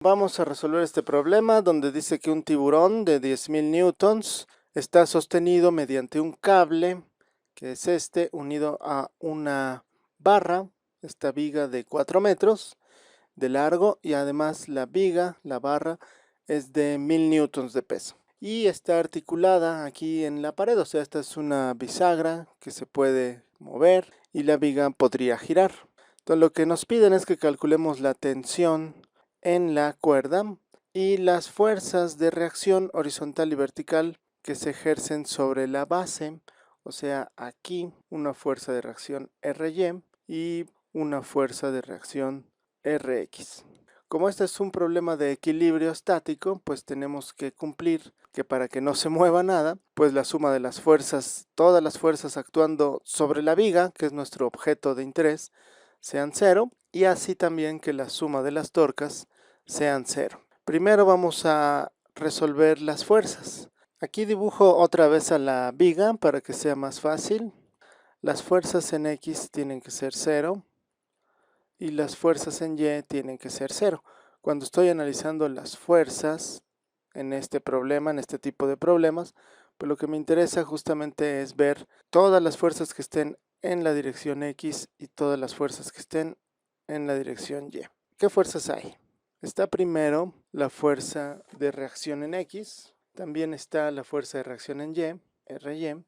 Vamos a resolver este problema donde dice que un tiburón de 10.000 newtons está sostenido mediante un cable, que es este, unido a una barra, esta viga de 4 metros de largo, y además la barra, es de 1.000 newtons de peso. Y está articulada aquí en la pared, o sea, esta es una bisagra que se puede mover y la viga podría girar. Entonces lo que nos piden es que calculemos la tensión en la cuerda y las fuerzas de reacción horizontal y vertical que se ejercen sobre la base, o sea, aquí una fuerza de reacción RY y una fuerza de reacción Rx. Como este es un problema de equilibrio estático, pues tenemos que cumplir que para que no se mueva nada, pues la suma de las fuerzas, todas las fuerzas actuando sobre la viga, que es nuestro objeto de interés, sean cero, y así también que la suma de las torcas sean cero. Primero vamos a resolver las fuerzas. Aquí dibujo otra vez a la viga para que sea más fácil. Las fuerzas en X tienen que ser cero y las fuerzas en Y tienen que ser cero. Cuando estoy analizando las fuerzas en este problema, en este tipo de problemas, pues lo que me interesa justamente es ver todas las fuerzas que estén en la dirección X y todas las fuerzas que estén en la dirección Y. ¿Qué fuerzas hay? Está primero la fuerza de reacción en X, también está la fuerza de reacción en Y, RY,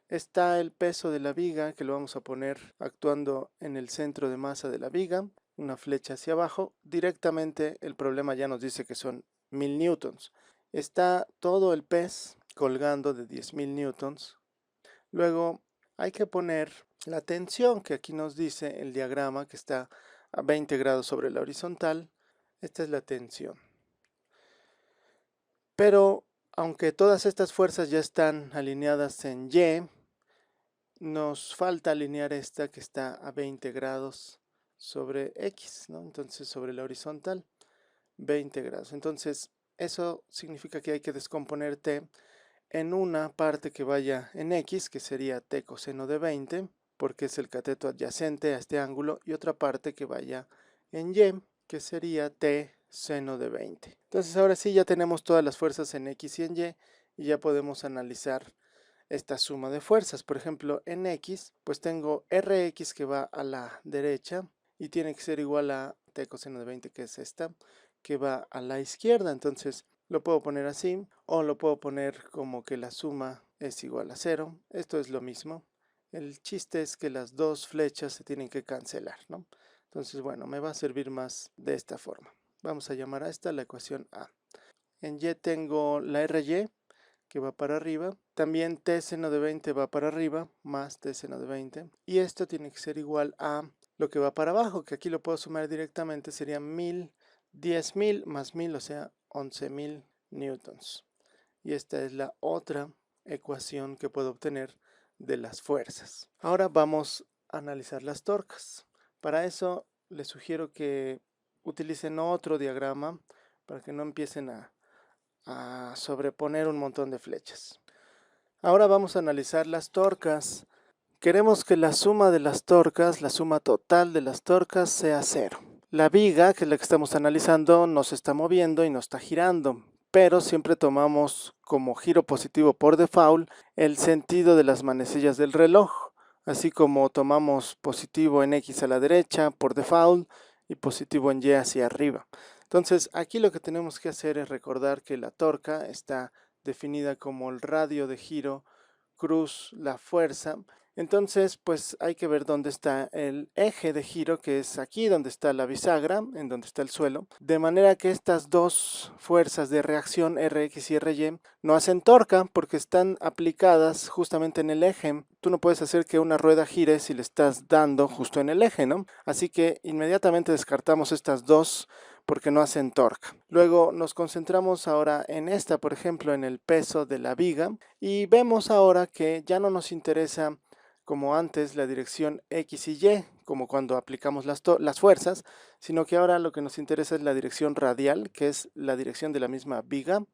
está el peso de la viga, que lo vamos a poner actuando en el centro de masa de la viga, una flecha hacia abajo. Directamente el problema ya nos dice que son 1.000 newtons. Está todo el pez colgando de 10.000 newtons. Luego hay que poner la tensión, que aquí nos dice el diagrama, que está a 20 grados sobre la horizontal. Esta es la tensión. Pero aunque todas estas fuerzas ya están alineadas en Y, nos falta alinear esta que está a 20 grados sobre X, ¿no? Entonces sobre la horizontal, 20 grados. Entonces eso significa que hay que descomponer T en una parte que vaya en X, que sería T coseno de 20, porque es el cateto adyacente a este ángulo, y otra parte que vaya en Y, que sería T seno de 20. Entonces ahora sí ya tenemos todas las fuerzas en X y en Y ya podemos analizar esta suma de fuerzas. Por ejemplo, en X, pues tengo Rx que va a la derecha y tiene que ser igual a T coseno de 20, que es esta, que va a la izquierda. Entonces lo puedo poner así, o lo puedo poner como que la suma es igual a 0. Esto es lo mismo. El chiste es que las dos flechas se tienen que cancelar, ¿no? Entonces, bueno, me va a servir más de esta forma. Vamos a llamar a esta la ecuación A. En Y tengo la RY, que va para arriba. También T seno de 20 va para arriba, más T seno de 20. Y esto tiene que ser igual a lo que va para abajo, que aquí lo puedo sumar directamente, sería 1.000, 10.000 más 1.000, o sea, 11.000 newtons. Y esta es la otra ecuación que puedo obtener de las fuerzas. Ahora vamos a analizar las torcas. Para eso les sugiero que utilicen otro diagrama para que no empiecen a sobreponer un montón de flechas. Ahora vamos a analizar las torcas. Queremos que la suma de las torcas, la suma total de las torcas, sea 0. La viga, que es la que estamos analizando, no se está moviendo y no está girando, pero siempre tomamos como giro positivo por default el sentido de las manecillas del reloj, así como tomamos positivo en X a la derecha por default y positivo en Y hacia arriba. Entonces aquí lo que tenemos que hacer es recordar que la torca está definida como el radio de giro cruz la fuerza. Entonces pues hay que ver dónde está el eje de giro, que es aquí donde está la bisagra, en donde está el suelo, de manera que estas dos fuerzas de reacción Rx y Ry no hacen torca porque están aplicadas justamente en el eje. Tú no puedes hacer que una rueda gire si le estás dando justo en el eje, ¿no? Así que inmediatamente descartamos estas dos porque no hacen torca. Luego nos concentramos ahora en esta, por ejemplo, en el peso de la viga, y vemos ahora que ya no nos interesa como antes la dirección X y Y, como cuando aplicamos las fuerzas, sino que ahora lo que nos interesa es la dirección radial, que es la dirección de la misma viga,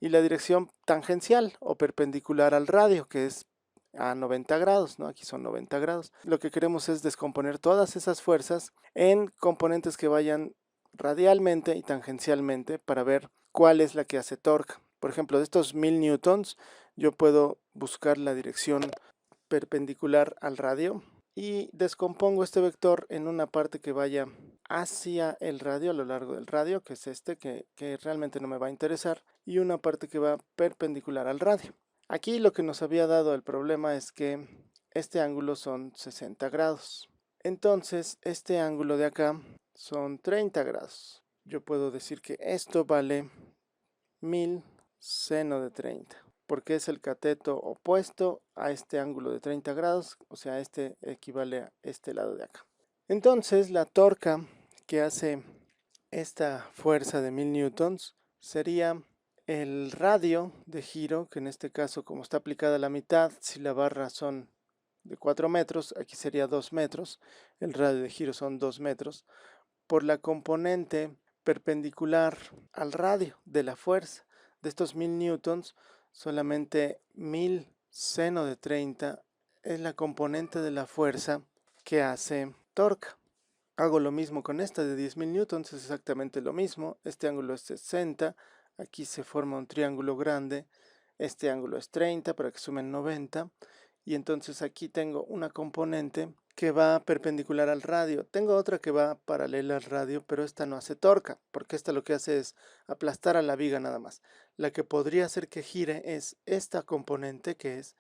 y la dirección tangencial o perpendicular al radio, que es a 90 grados, ¿no? Aquí son 90 grados. Lo que queremos es descomponer todas esas fuerzas en componentes que vayan radialmente y tangencialmente para ver cuál es la que hace torque. Por ejemplo, de estos 1000 newtons, yo puedo buscar la dirección perpendicular al radio y descompongo este vector en una parte que vaya hacia el radio, a lo largo del radio, que es este, que realmente no me va a interesar, y una parte que va perpendicular al radio. Aquí lo que nos había dado el problema es que este ángulo son 60 grados. Entonces, este ángulo de acá son 30 grados. Yo puedo decir que esto vale 1000 seno de 30, porque es el cateto opuesto a este ángulo de 30 grados, o sea, este equivale a este lado de acá. Entonces, la torca que hace esta fuerza de 1000 newtons sería el radio de giro, que en este caso, como está aplicada a la mitad, si la barra son de 4 metros, aquí sería 2 metros, el radio de giro son 2 metros, por la componente perpendicular al radio de la fuerza. De estos 1000 newtons, solamente 1000 seno de 30 es la componente de la fuerza que hace torque. Hago lo mismo con esta de 10.000 newtons, es exactamente lo mismo. Este ángulo es 60, aquí se forma un triángulo grande, este ángulo es 30 para que sumen 90, y entonces aquí tengo una componente que va perpendicular al radio. Tengo otra que va paralela al radio, pero esta no hace torca, porque esta lo que hace es aplastar a la viga nada más. La que podría hacer que gire es esta componente, que es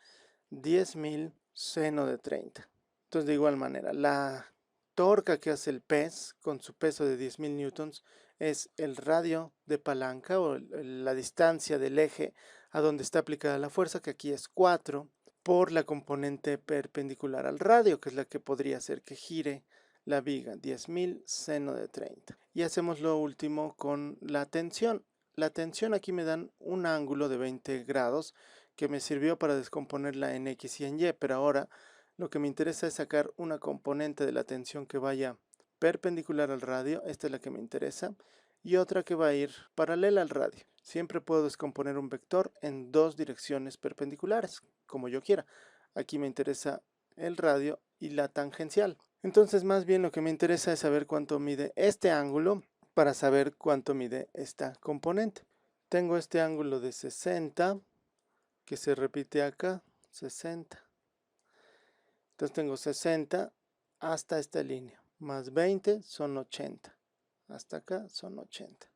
10.000 seno de 30. Entonces, de igual manera, la torca que hace el pez con su peso de 10.000 newtons es el radio de palanca, o la distancia del eje a donde está aplicada la fuerza, que aquí es 4, por la componente perpendicular al radio, que es la que podría hacer que gire la viga, 10.000 seno de 30. Y hacemos lo último con la tensión. La tensión aquí me dan un ángulo de 20 grados que me sirvió para descomponerla en X y en Y, pero ahora lo que me interesa es sacar una componente de la tensión que vaya perpendicular al radio, esta es la que me interesa, y otra que va a ir paralela al radio. Siempre puedo descomponer un vector en dos direcciones perpendiculares, como yo quiera. Aquí me interesa el radio y la tangencial. Entonces, más bien lo que me interesa es saber cuánto mide este ángulo para saber cuánto mide esta componente. Tengo este ángulo de 60 que se repite acá, 60. Entonces tengo 60 hasta esta línea, más 20 son 80. Hasta acá son 80.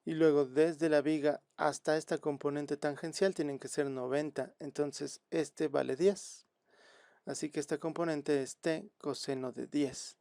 Y luego desde la viga hasta esta componente tangencial tienen que ser 90. Entonces este vale 10. Así que esta componente es t coseno de 10,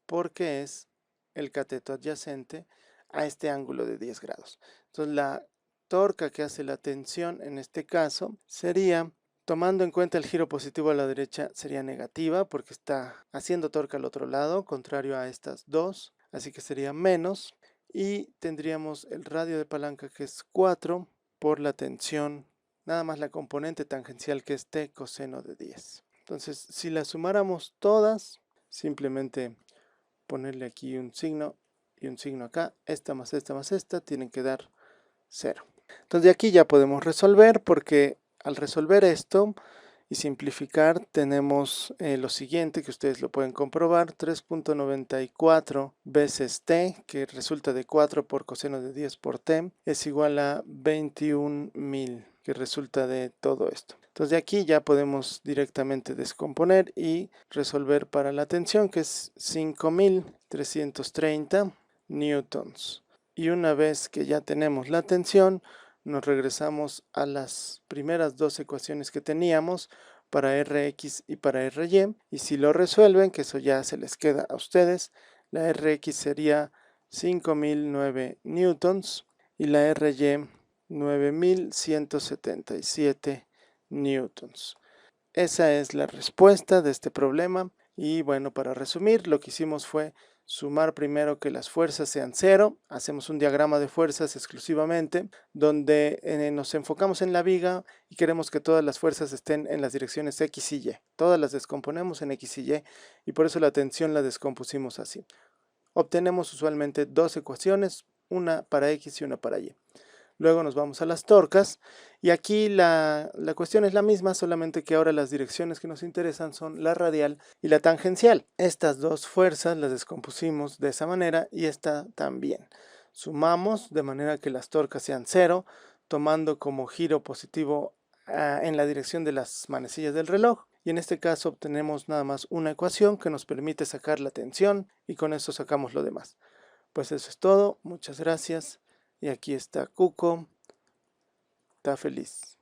porque es el cateto adyacente a este ángulo de 10 grados. Entonces la torca que hace la tensión en este caso sería, tomando en cuenta el giro positivo a la derecha, sería negativa porque está haciendo torque al otro lado, contrario a estas dos, así que sería menos, y tendríamos el radio de palanca que es 4 por la tensión, nada más la componente tangencial que es t coseno de 10. Entonces, si las sumáramos todas, simplemente ponerle aquí un signo y un signo acá, esta más esta, tienen que dar 0. Entonces de aquí ya podemos resolver, porque al resolver esto y simplificar tenemos lo siguiente, que ustedes lo pueden comprobar: 3.94 veces t, que resulta de 4 por coseno de 10 por t, es igual a 21.000, que resulta de todo esto. Entonces de aquí ya podemos directamente descomponer y resolver para la tensión, que es 5.330 newtons. Y una vez que ya tenemos la tensión, nos regresamos a las primeras dos ecuaciones que teníamos para Rx y para Ry, y si lo resuelven, que eso ya se les queda a ustedes, la Rx sería 5.009 newtons y la Ry 9.177 newtons. Esa es la respuesta de este problema. Y bueno, para resumir, lo que hicimos fue sumar primero que las fuerzas sean 0, hacemos un diagrama de fuerzas exclusivamente, donde nos enfocamos en la viga y queremos que todas las fuerzas estén en las direcciones X y Y. Todas las descomponemos en X y Y, y por eso la tensión la descompusimos así. Obtenemos usualmente dos ecuaciones, una para X y una para Y. Luego nos vamos a las torcas y aquí la cuestión es la misma, solamente que ahora las direcciones que nos interesan son la radial y la tangencial. Estas dos fuerzas las descompusimos de esa manera y esta también. Sumamos de manera que las torcas sean 0, tomando como giro positivo en la dirección de las manecillas del reloj. Y en este caso obtenemos nada más una ecuación que nos permite sacar la tensión y con eso sacamos lo demás. Pues eso es todo, muchas gracias. Y aquí está Cuco, está feliz.